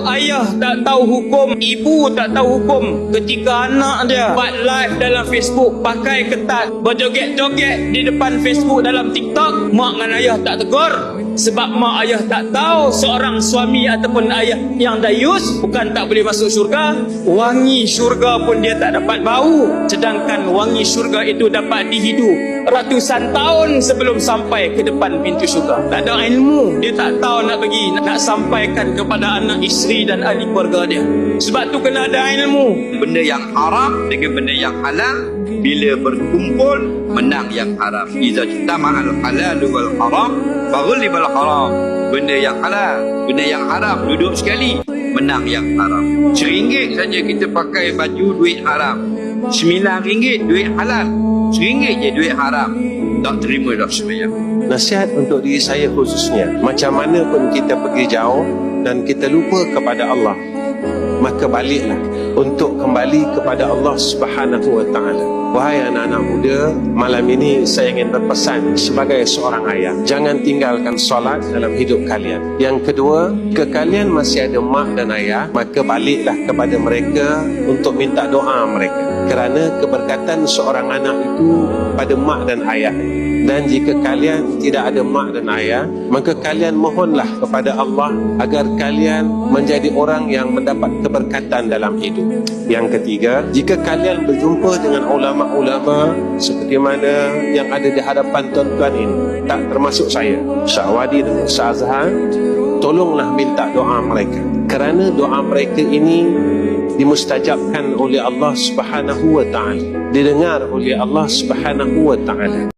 Kalau ayah tak tahu hukum, ibu tak tahu hukum, ketika anak dia buat live dalam Facebook, pakai ketat, berjoget-joget di depan Facebook dalam TikTok, mak dan ayah tak tegur. Sebab mak ayah tak tahu seorang suami ataupun ayah yang dayus bukan tak boleh masuk syurga, wangi syurga pun dia tak dapat bau. Sedangkan wangi syurga itu dapat dihidu ratusan tahun sebelum sampai ke depan pintu syurga. Tak ada ilmu, dia tak tahu nak pergi, nak sampaikan kepada anak isteri dan ahli keluarga dia. Sebab tu kena ada ilmu. Benda yang haram dengan benda yang halal, bila berkumpul menang yang haram. Iza jitama'al halal wal haram faghulibal haram. Benda yang halal, benda yang haram duduk sekali, menang yang haram. RM1 saja kita pakai baju duit haram, RM9 duit halal, RM1 je duit haram. Tak terima dah sembahyang. Nasihat untuk diri saya khususnya, macam mana pun kita pergi jauh dan kita lupa kepada Allah, maka baliklah untuk kembali kepada Allah Subhanahu wa ta'ala. Wahai anak-anak muda, malam ini saya ingin berpesan sebagai seorang ayah, jangan tinggalkan solat dalam hidup kalian. Yang kedua, jika kalian masih ada mak dan ayah, maka baliklah kepada mereka untuk minta doa mereka, kerana keberkatan seorang anak itu pada mak dan ayah. Dan jika kalian tidak ada mak dan ayah, maka kalian mohonlah kepada Allah agar kalian menjadi orang yang mendapat keberkatan dalam hidup. Yang ketiga, jika kalian berjumpa dengan ulama-ulama seperti mana yang ada di hadapan tuan-tuan ini, tak termasuk saya, Syahwadi dan Ustaz Azhar, tolonglah minta doa mereka, kerana doa mereka ini dimustajabkan oleh Allah Subhanahu wa ta'ala, didengar oleh Allah Subhanahu wa ta'ala.